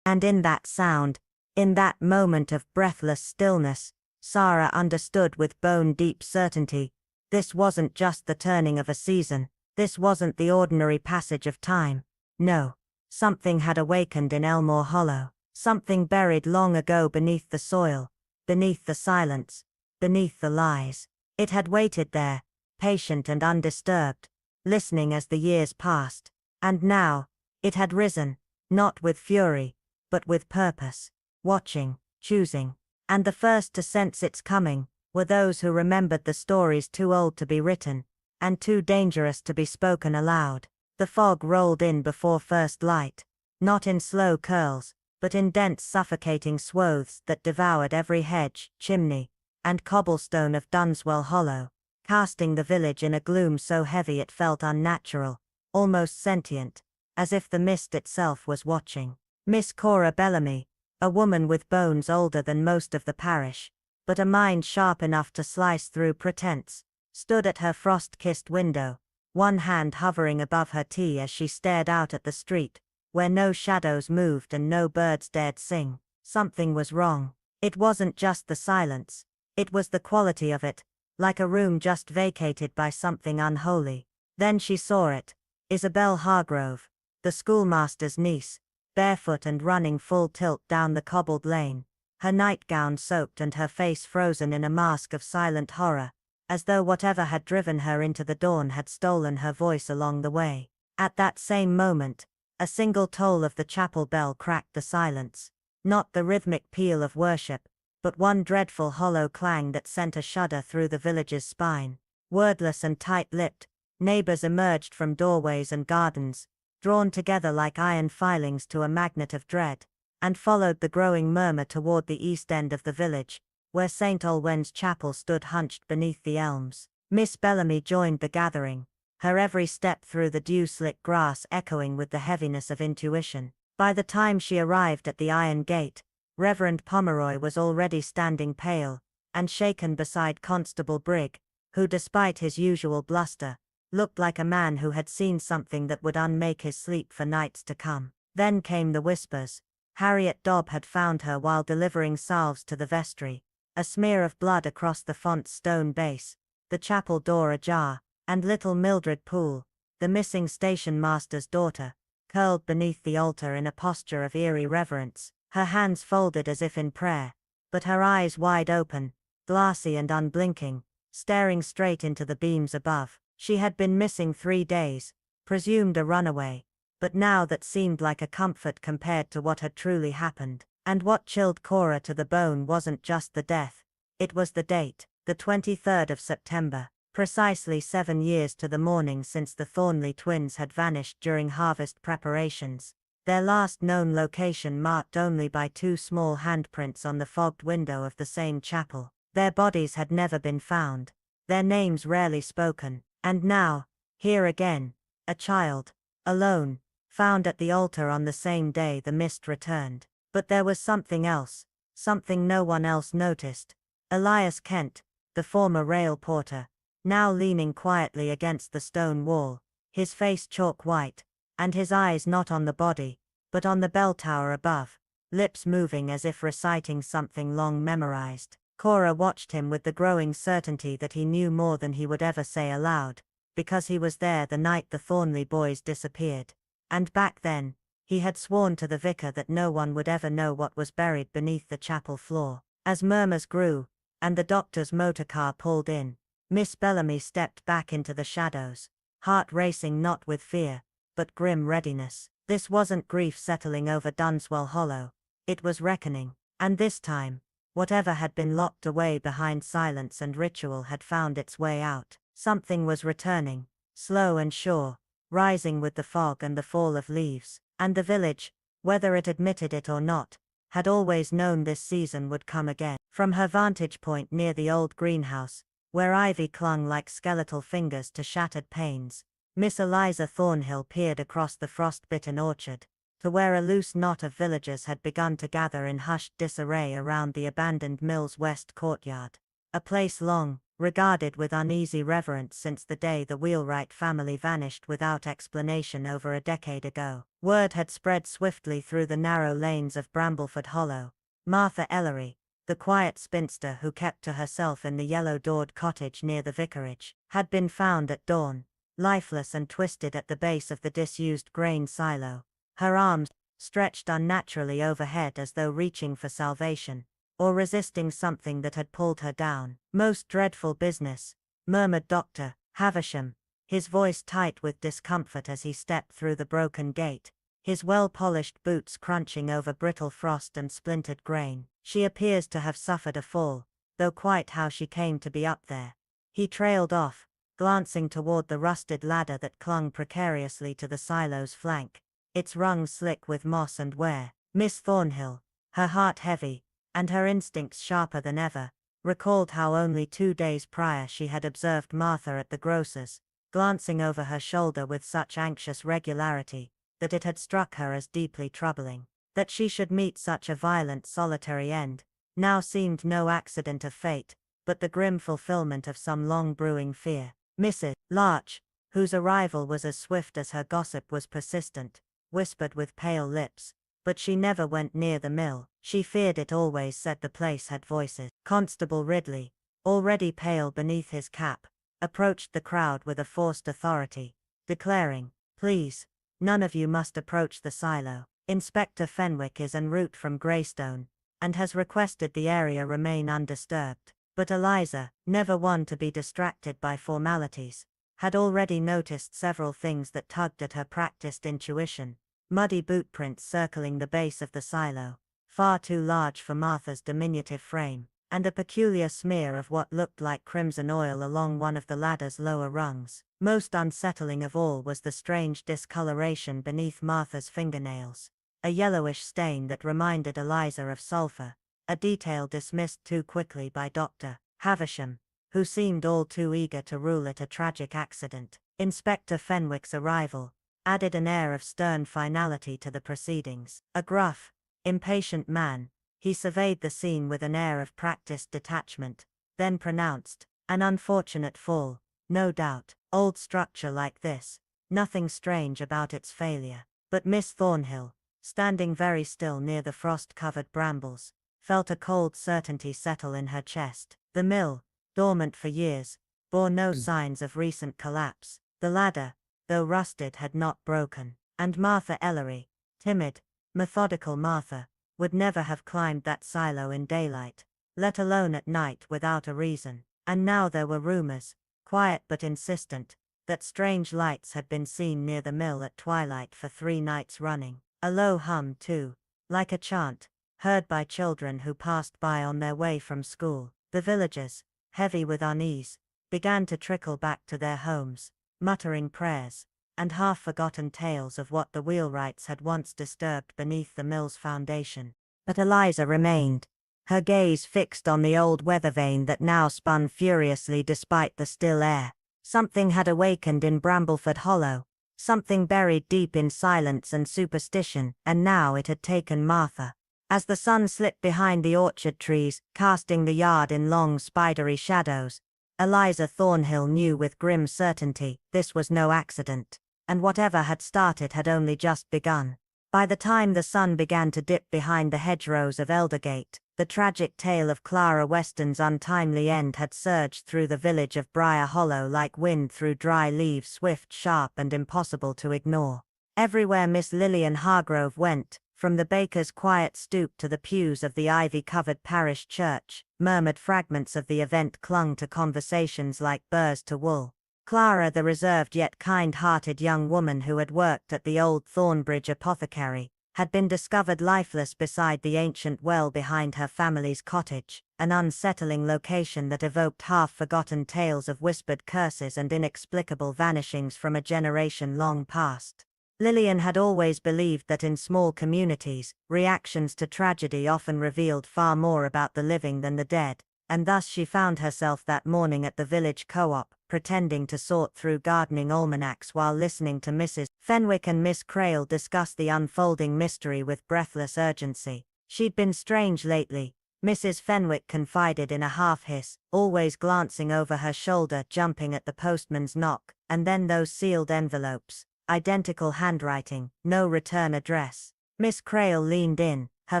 And in that sound, in that moment of breathless stillness, Sarah understood with bone-deep certainty, this wasn't just the turning of a season, this wasn't the ordinary passage of time. No, something had awakened in Elmore Hollow, something buried long ago beneath the soil, beneath the silence, beneath the lies. It had waited there, patient and undisturbed, listening as the years passed, and now, It had risen, not with fury, but with purpose, watching, choosing. And the first to sense its coming were those who remembered the stories too old to be written, and too dangerous to be spoken aloud. The fog rolled in before first light, not in slow curls, but in dense suffocating swathes that devoured every hedge, chimney, and cobblestone of Dunswell Hollow, casting the village in a gloom so heavy it felt unnatural, almost sentient, as if the mist itself was watching. Miss Cora Bellamy, a woman with bones older than most of the parish, but a mind sharp enough to slice through pretense, stood at her frost-kissed window, one hand hovering above her tea as she stared out at the street, where no shadows moved and no birds dared sing. Something was wrong. It wasn't just the silence, it was the quality of it, like a room just vacated by something unholy. Then she saw it. Isabel Hargrove, the schoolmaster's niece, barefoot and running full tilt down the cobbled lane, her nightgown soaked and her face frozen in a mask of silent horror, as though whatever had driven her into the dawn had stolen her voice along the way. At that same moment, a single toll of the chapel bell cracked the silence, not the rhythmic peal of worship, but one dreadful hollow clang that sent a shudder through the village's spine. Wordless and tight-lipped, neighbors emerged from doorways and gardens, drawn together like iron filings to a magnet of dread, and followed the growing murmur toward the east end of the village, where St. Olwen's chapel stood hunched beneath the elms. Miss Bellamy joined the gathering, her every step through the dew-slick grass echoing with the heaviness of intuition. By the time she arrived at the iron gate, Reverend Pomeroy was already standing pale and shaken beside Constable Brigg, who, despite his usual bluster, looked like a man who had seen something that would unmake his sleep for nights to come. Then came the whispers. Harriet Dobb had found her while delivering salves to the vestry, a smear of blood across the font's stone base, the chapel door ajar, and little Mildred Poole, the missing station master's daughter, curled beneath the altar in a posture of eerie reverence, her hands folded as if in prayer, but her eyes wide open, glassy and unblinking, staring straight into the beams above. She had been missing 3 days, presumed a runaway, but now that seemed like a comfort compared to what had truly happened. And what chilled Cora to the bone wasn't just the death, it was the date, the 23rd of September, precisely 7 years to the morning since the Thornley twins had vanished during harvest preparations, their last known location marked only by 2 small handprints on the fogged window of the same chapel. Their bodies had never been found, their names rarely spoken, and now, here again, a child, alone, found at the altar on the same day the mist returned. But there was something else, something no one else noticed. Elias Kent, the former rail porter, now leaning quietly against the stone wall, his face chalk white, and his eyes not on the body, but on the bell tower above, lips moving as if reciting something long memorized. Cora watched him with the growing certainty that he knew more than he would ever say aloud, because he was there the night the Thornley boys disappeared. And back then, he had sworn to the vicar that no one would ever know what was buried beneath the chapel floor. As murmurs grew, and the doctor's motor car pulled in, Miss Bellamy stepped back into the shadows, heart racing not with fear, but grim readiness. This wasn't grief settling over Dunswell Hollow, it was reckoning. And this time, whatever had been locked away behind silence and ritual had found its way out. Something was returning, slow and sure, rising with the fog and the fall of leaves. And the village, whether it admitted it or not, had always known this season would come again. From her vantage point near the old greenhouse, where ivy clung like skeletal fingers to shattered panes, Miss Eliza Thornhill peered across the frost-bitten orchard, to where a loose knot of villagers had begun to gather in hushed disarray around the abandoned mill's west courtyard, a place long regarded with uneasy reverence since the day the Wheelwright family vanished without explanation over a decade ago. Word had spread swiftly through the narrow lanes of Brambleford Hollow. Martha Ellery, the quiet spinster who kept to herself in the yellow-doored cottage near the vicarage, had been found at dawn, lifeless and twisted at the base of the disused grain silo, her arms stretched unnaturally overhead as though reaching for salvation, or resisting something that had pulled her down. "Most dreadful business," murmured Dr. Havisham, his voice tight with discomfort as he stepped through the broken gate, his well-polished boots crunching over brittle frost and splintered grain. She appears to have suffered a fall, though quite how she came to be up there. He trailed off, glancing toward the rusted ladder that clung precariously to the silo's flank, its rungs slick with moss and wear. Miss Thornhill, her heart heavy, and her instincts sharper than ever, recalled how only 2 days prior she had observed Martha at the grocer's, glancing over her shoulder with such anxious regularity, that it had struck her as deeply troubling. That she should meet such a violent solitary end, now seemed no accident of fate, but the grim fulfillment of some long-brewing fear. Mrs. Larch, whose arrival was as swift as her gossip was persistent, whispered with pale lips, but she never went near the mill. She feared it always said the place had voices. Constable Ridley, already pale beneath his cap, approached the crowd with a forced authority, declaring, "Please, none of you must approach the silo. Inspector Fenwick is en route from Greystone, and has requested the area remain undisturbed." But Eliza, never one to be distracted by formalities, had already noticed several things that tugged at her practiced intuition: muddy bootprints circling the base of the silo, far too large for Martha's diminutive frame, and a peculiar smear of what looked like crimson oil along one of the ladder's lower rungs. Most unsettling of all was the strange discoloration beneath Martha's fingernails, a yellowish stain that reminded Eliza of sulfur, a detail dismissed too quickly by Dr. Havisham, who seemed all too eager to rule it a tragic accident. Inspector Fenwick's arrival added an air of stern finality to the proceedings. A gruff, impatient man, he surveyed the scene with an air of practiced detachment, then pronounced, "An unfortunate fall, no doubt. Old structure like this, nothing strange about its failure." But Miss Thornhill, standing very still near the frost-covered brambles, felt a cold certainty settle in her chest. The mill, dormant for years, bore no signs of recent collapse. The ladder, though rusted, had not broken, and Martha Ellery, timid, methodical Martha, would never have climbed that silo in daylight, let alone at night without a reason. And now there were rumors, quiet but insistent, that strange lights had been seen near the mill at twilight for 3 nights running. A low hum, too, like a chant, heard by children who passed by on their way from school. The villagers, heavy with unease, began to trickle back to their homes, muttering prayers, and half-forgotten tales of what the wheelwrights had once disturbed beneath the mill's foundation. But Eliza remained, her gaze fixed on the old weather vane that now spun furiously despite the still air. Something had awakened in Brambleford Hollow, something buried deep in silence and superstition, and now it had taken Martha. As the sun slipped behind the orchard trees, casting the yard in long spidery shadows, Eliza Thornhill knew with grim certainty this was no accident, and whatever had started had only just begun. By the time the sun began to dip behind the hedgerows of Eldergate, the tragic tale of Clara Weston's untimely end had surged through the village of Briar Hollow like wind through dry leaves, swift, sharp, and impossible to ignore. Everywhere Miss Lillian Hargrove went, from the baker's quiet stoop to the pews of the ivy-covered parish church, murmured fragments of the event clung to conversations like burrs to wool. Clara, the reserved yet kind-hearted young woman who had worked at the old Thornbridge apothecary, had been discovered lifeless beside the ancient well behind her family's cottage, an unsettling location that evoked half-forgotten tales of whispered curses and inexplicable vanishings from a generation long past. Lillian had always believed that in small communities, reactions to tragedy often revealed far more about the living than the dead, and thus she found herself that morning at the village co-op, pretending to sort through gardening almanacs while listening to Mrs. Fenwick and Miss Crail discuss the unfolding mystery with breathless urgency. She'd been strange lately, Mrs. Fenwick confided in a half-hiss, always glancing over her shoulder, jumping at the postman's knock, and then those sealed envelopes. Identical handwriting, no return address. Miss Crail leaned in, her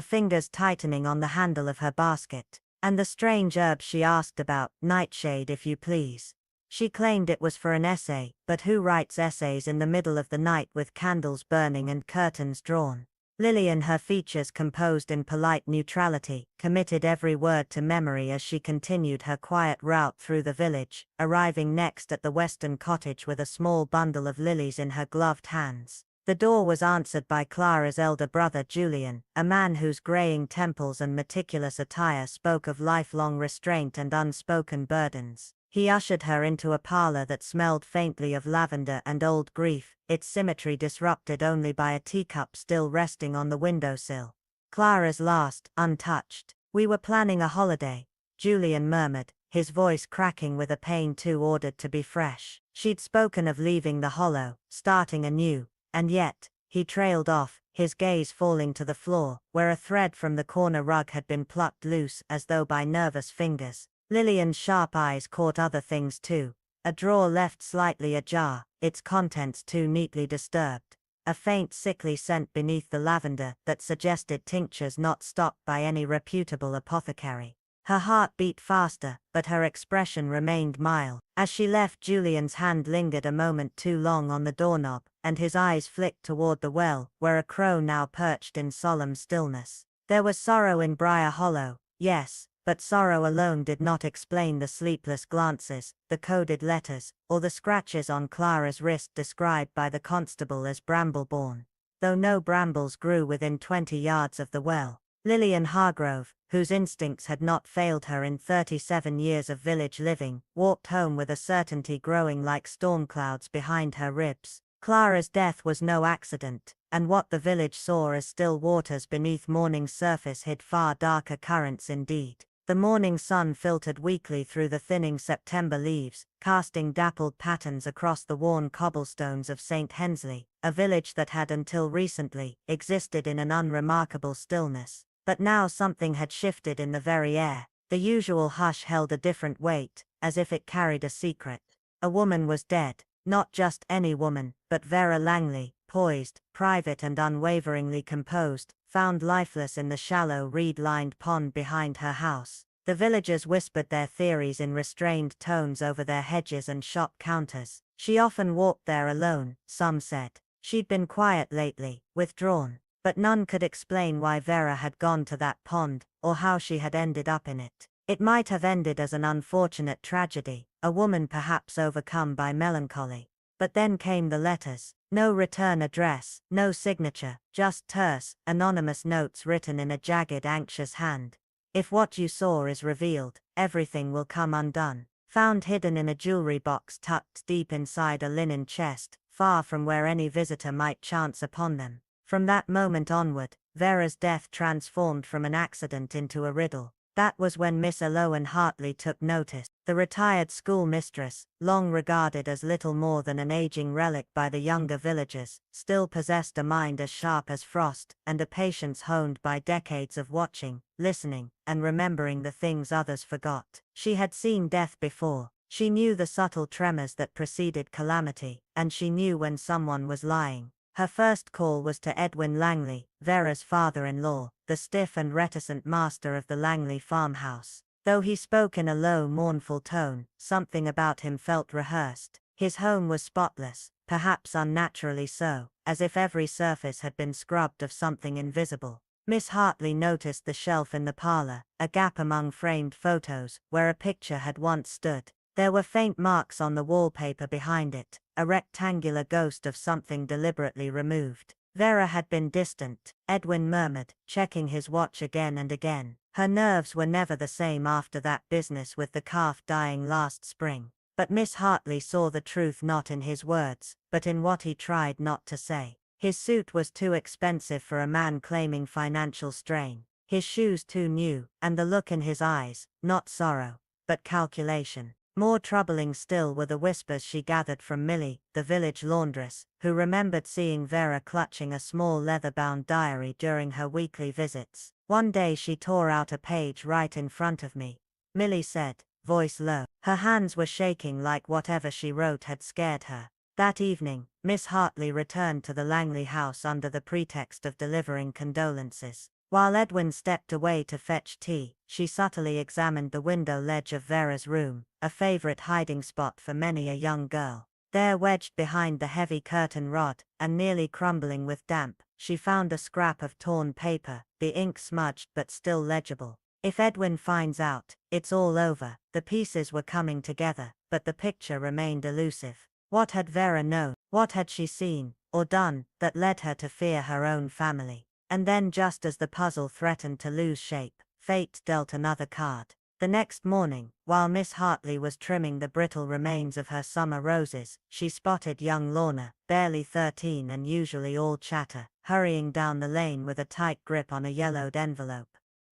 fingers tightening on the handle of her basket. "And the strange herb she asked about, nightshade if you please." She claimed it was for an essay, but who writes essays in the middle of the night with candles burning and curtains drawn? Lillian, her features composed in polite neutrality, committed every word to memory as she continued her quiet route through the village, arriving next at the Weston cottage with a small bundle of lilies in her gloved hands. The door was answered by Clara's elder brother Julian, a man whose graying temples and meticulous attire spoke of lifelong restraint and unspoken burdens. He ushered her into a parlor that smelled faintly of lavender and old grief, its symmetry disrupted only by a teacup still resting on the windowsill. Clara's last, untouched. "We were planning a holiday," Julian murmured, his voice cracking with a pain too ordered to be fresh. She'd spoken of leaving the hollow, starting anew. And yet, he trailed off, his gaze falling to the floor, where a thread from the corner rug had been plucked loose as though by nervous fingers. Lillian's sharp eyes caught other things too. A drawer left slightly ajar, its contents too neatly disturbed. A faint sickly scent beneath the lavender that suggested tinctures not stocked by any reputable apothecary. Her heart beat faster, but her expression remained mild. As she left, Julian's hand lingered a moment too long on the doorknob, and his eyes flicked toward the well, where a crow now perched in solemn stillness. There was sorrow in Briar Hollow, yes, but sorrow alone did not explain the sleepless glances, the coded letters, or the scratches on Clara's wrist described by the constable as bramble-born. Though no brambles grew within 20 yards of the well, Lillian Hargrove, whose instincts had not failed her in 37 years of village living, walked home with a certainty growing like storm clouds behind her ribs. Clara's death was no accident, and what the village saw as still waters beneath morning's surface hid far darker currents indeed. The morning sun filtered weakly through the thinning September leaves, casting dappled patterns across the worn cobblestones of St. Hensley, a village that had until recently existed in an unremarkable stillness. But now something had shifted in the very air. The usual hush held a different weight, as if it carried a secret. A woman was dead, not just any woman, but Vera Langley, poised, private and unwaveringly composed, found lifeless in the shallow reed-lined pond behind her house. The villagers whispered their theories in restrained tones over their hedges and shop counters. She often walked there alone, some said. She'd been quiet lately, withdrawn. But none could explain why Vera had gone to that pond, or how she had ended up in it. It might have ended as an unfortunate tragedy, a woman perhaps overcome by melancholy. But then came the letters. No return address, no signature, just terse, anonymous notes written in a jagged, anxious hand. "If what you saw is revealed, everything will come undone." Found hidden in a jewelry box tucked deep inside a linen chest, far from where any visitor might chance upon them. From that moment onward, Vera's death transformed from an accident into a riddle. That was when Miss Eloan Hartley took notice. The retired schoolmistress, long regarded as little more than an aging relic by the younger villagers, still possessed a mind as sharp as frost, and a patience honed by decades of watching, listening, and remembering the things others forgot. She had seen death before. She knew the subtle tremors that preceded calamity, and she knew when someone was lying. Her first call was to Edwin Langley, Vera's father-in-law, the stiff and reticent master of the Langley farmhouse. Though he spoke in a low, mournful tone, something about him felt rehearsed. His home was spotless, perhaps unnaturally so, as if every surface had been scrubbed of something invisible. Miss Hartley noticed the shelf in the parlor, a gap among framed photos, where a picture had once stood. There were faint marks on the wallpaper behind it, a rectangular ghost of something deliberately removed. Vera had been distant, Edwin murmured, checking his watch again and again. Her nerves were never the same after that business with the calf dying last spring. But Miss Hartley saw the truth not in his words, but in what he tried not to say. His suit was too expensive for a man claiming financial strain. His shoes too new, and the look in his eyes, not sorrow, but calculation. More troubling still were the whispers she gathered from Millie, the village laundress, who remembered seeing Vera clutching a small leather-bound diary during her weekly visits. "One day she tore out a page right in front of me," Millie said, voice low. Her hands were shaking like whatever she wrote had scared her. That evening, Miss Hartley returned to the Langley house under the pretext of delivering condolences. While Edwin stepped away to fetch tea, she subtly examined the window ledge of Vera's room, a favorite hiding spot for many a young girl. There, wedged behind the heavy curtain rod, and nearly crumbling with damp, she found a scrap of torn paper, the ink smudged but still legible. "If Edwin finds out, it's all over." The pieces were coming together, but the picture remained elusive. What had Vera known? What had she seen? or done, that led her to fear her own family. And then, just as the puzzle threatened to lose shape, fate dealt another card. The next morning, while Miss Hartley was trimming the brittle remains of her summer roses, she spotted young Lorna, barely 13 and usually all chatter, hurrying down the lane with a tight grip on a yellowed envelope.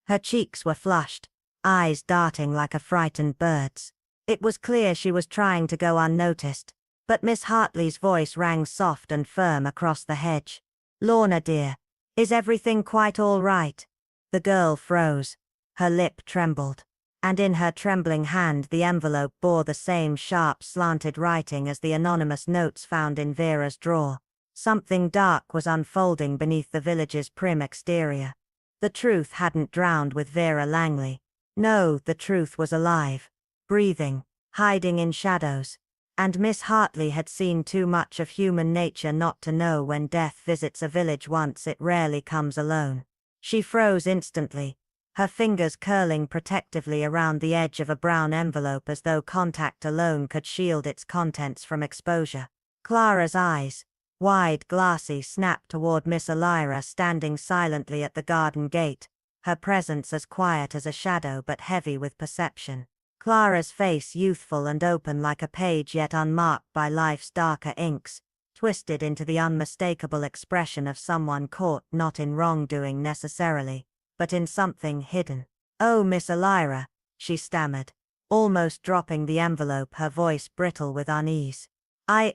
Her cheeks were flushed, eyes darting like a frightened bird's. It was clear she was trying to go unnoticed, but Miss Hartley's voice rang soft and firm across the hedge. "Lorna dear, is everything quite all right?" The girl froze. Her lip trembled, and in her trembling hand the envelope bore the same sharp slanted writing as the anonymous notes found in Vera's drawer. Something dark was unfolding beneath the village's prim exterior. The truth hadn't drowned with Vera Langley. No, the truth was alive, breathing, hiding in shadows. And Miss Hartley had seen too much of human nature not to know when death visits a village once it rarely comes alone. She froze instantly, her fingers curling protectively around the edge of a brown envelope as though contact alone could shield its contents from exposure. Clara's eyes, wide, glassy, snapped toward Miss Elira standing silently at the garden gate, her presence as quiet as a shadow but heavy with perception. Clara's face youthful and open like a page yet unmarked by life's darker inks, twisted into the unmistakable expression of someone caught not in wrongdoing necessarily, but in something hidden. "Oh, Miss Elira," she stammered, almost dropping the envelope, her voice brittle with unease. I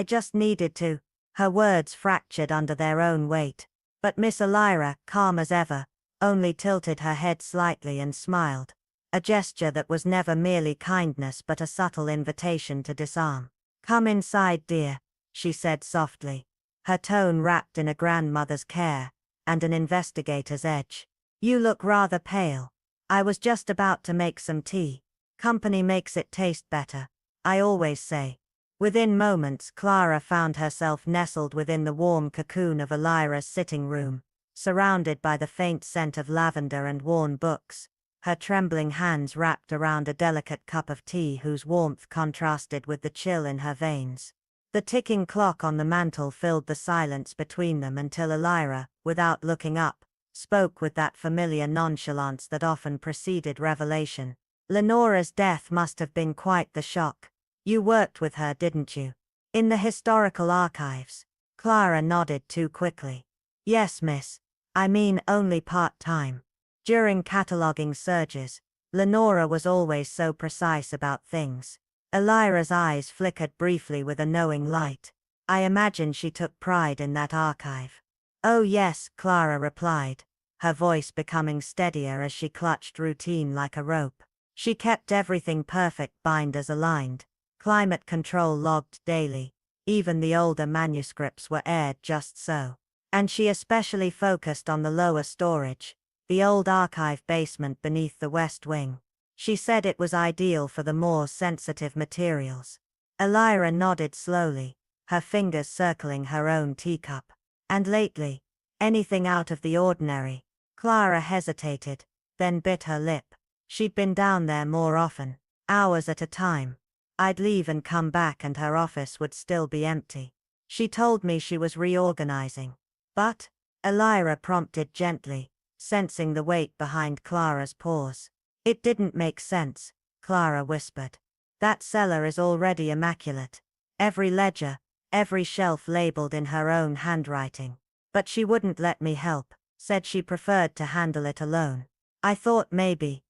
just needed to." Her words fractured under their own weight. But Miss Elira, calm as ever, only tilted her head slightly and smiled. A gesture that was never merely kindness but a subtle invitation to disarm. "Come inside, dear," she said softly, her tone wrapped in a grandmother's care and an investigator's edge. "You look rather pale. I was just about to make some tea. Company makes it taste better, I always say." Within moments, Clara found herself nestled within the warm cocoon of Elira's sitting room, surrounded by the faint scent of lavender and worn books, her trembling hands wrapped around a delicate cup of tea whose warmth contrasted with the chill in her veins. The ticking clock on the mantel filled the silence between them until Elira, without looking up, spoke with that familiar nonchalance that often preceded revelation. "Lenora's death must have been quite the shock. You worked with her, didn't you? In the historical archives?" Clara nodded too quickly. "Yes, miss. I mean only part-time. During cataloguing surges, Lenora was always so precise about things." Elira's eyes flickered briefly with a knowing light. "I imagine she took pride in that archive." "Oh yes," Clara replied, her voice becoming steadier as she clutched routine like a rope. "She kept everything perfect, binders aligned. Climate control logged daily. Even the older manuscripts were aired just so. And she especially focused on the lower storage, the old archive basement beneath the west wing. She said it was ideal for the more sensitive materials." Elira nodded slowly, her fingers circling her own teacup. "And lately, anything out of the ordinary?" Clara hesitated, then bit her lip. She'd been down there more often, hours at a time. I'd leave and come back and her office would still be empty. She told me she was reorganizing. "But?" Elira prompted gently, sensing the weight behind Clara's pause. "It didn't make sense," Clara whispered. "That cellar is already immaculate. Every ledger, every shelf labeled in her own handwriting. But she wouldn't let me help, said she preferred to handle it alone. I thought maybe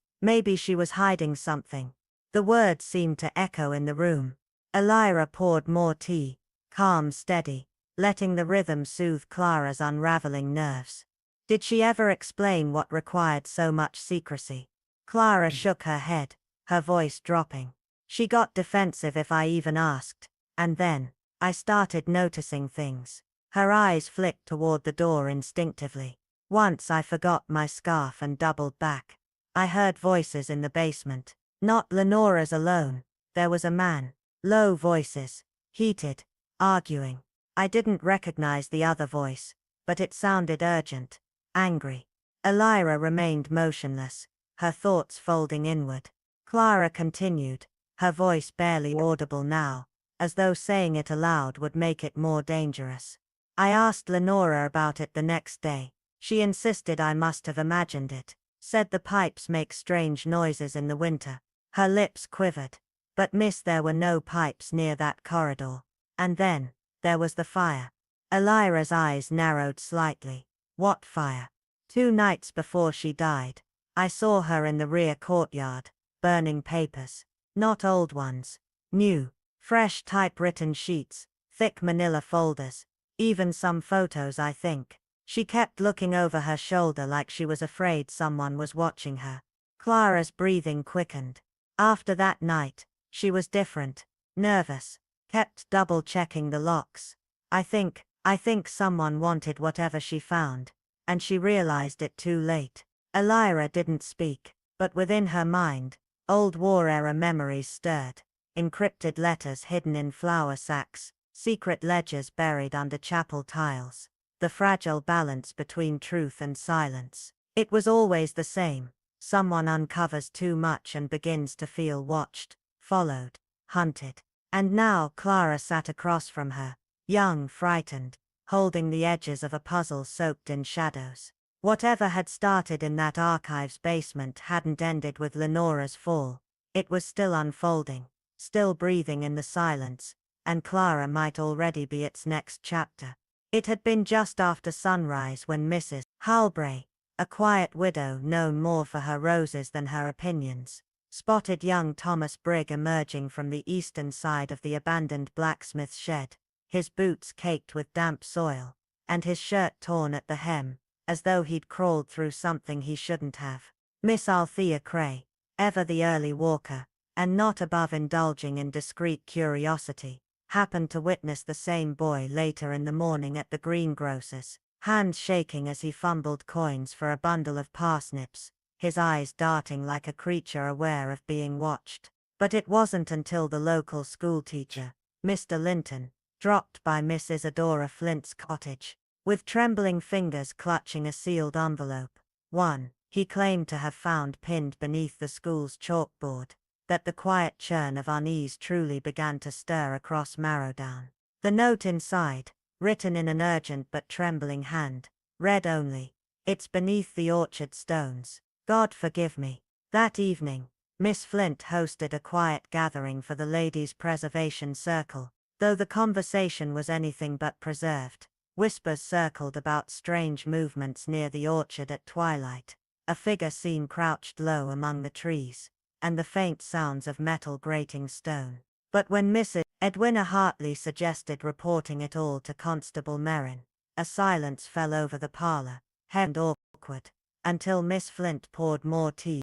she was hiding something." The words seemed to echo in the room. Elira poured more tea, calm, steady, letting the rhythm soothe Clara's unraveling nerves. "Did she ever explain what required so much secrecy?" Clara shook her head, her voice dropping. "She got defensive if I even asked, and then, I started noticing things." Her eyes flicked toward the door instinctively. "Once I forgot my scarf and doubled back. I heard voices in the basement. Not Lenora's alone, there was a man. Low voices, heated, arguing. I didn't recognize the other voice, but it sounded urgent, angry." Elira remained motionless, her thoughts folding inward. Clara continued, her voice barely audible now. as though saying it aloud would make it more dangerous. I asked Lenora about it the next day. She insisted I must have imagined it. Said the pipes make strange noises in the winter. Her lips quivered. But miss, there were no pipes near that corridor. And then, there was the fire. Elvira's eyes narrowed slightly. What fire? 2 nights before she died, I saw her in the rear courtyard, burning papers. Not old ones. New, fresh typewritten sheets, thick manila folders. Even some photos, I think. She kept looking over her shoulder like she was afraid someone was watching her. Clara's breathing quickened. After that night, she was different. Nervous. Kept double-checking the locks. I think someone wanted whatever she found. And she realized it too late. Elvira didn't speak, but within her mind, old war-era memories stirred. Encrypted letters hidden in flour sacks, secret ledgers buried under chapel tiles. The fragile balance between truth and silence. It was always the same. Someone uncovers too much and begins to feel watched, followed, hunted. And now Clara sat across from her, young, frightened, holding the edges of a puzzle soaked in shadows. Whatever had started in that archives basement hadn't ended with Lenora's fall. It was still unfolding, still breathing in the silence, and Clara might already be its next chapter. It had been just after sunrise when Mrs. Halbray, a quiet widow known more for her roses than her opinions, spotted young Thomas Brigg emerging from the eastern side of the abandoned blacksmith's shed, his boots caked with damp soil, and his shirt torn at the hem, as though he'd crawled through something he shouldn't have. Miss Althea Cray, ever the early walker, and not above indulging in discreet curiosity, happened to witness the same boy later in the morning at the greengrocer's, hands shaking as he fumbled coins for a bundle of parsnips, his eyes darting like a creature aware of being watched. But it wasn't until the local schoolteacher, Mr. Linton, dropped by Miss Isadora Flint's cottage, with trembling fingers clutching a sealed envelope, one he claimed to have found pinned beneath the school's chalkboard, that the quiet churn of unease truly began to stir across Marrowdown. The note inside, written in an urgent but trembling hand, read only, "It's beneath the orchard stones. God forgive me." That evening, Miss Flint hosted a quiet gathering for the Ladies' Preservation Circle, though the conversation was anything but preserved. Whispers circled about strange movements near the orchard at twilight, a figure seen crouched low among the trees, and the faint sounds of metal grating stone. But when Mrs. Edwina Hartley suggested reporting it all to Constable Merrin, a silence fell over the parlor, and awkward, until Miss Flint poured more tea.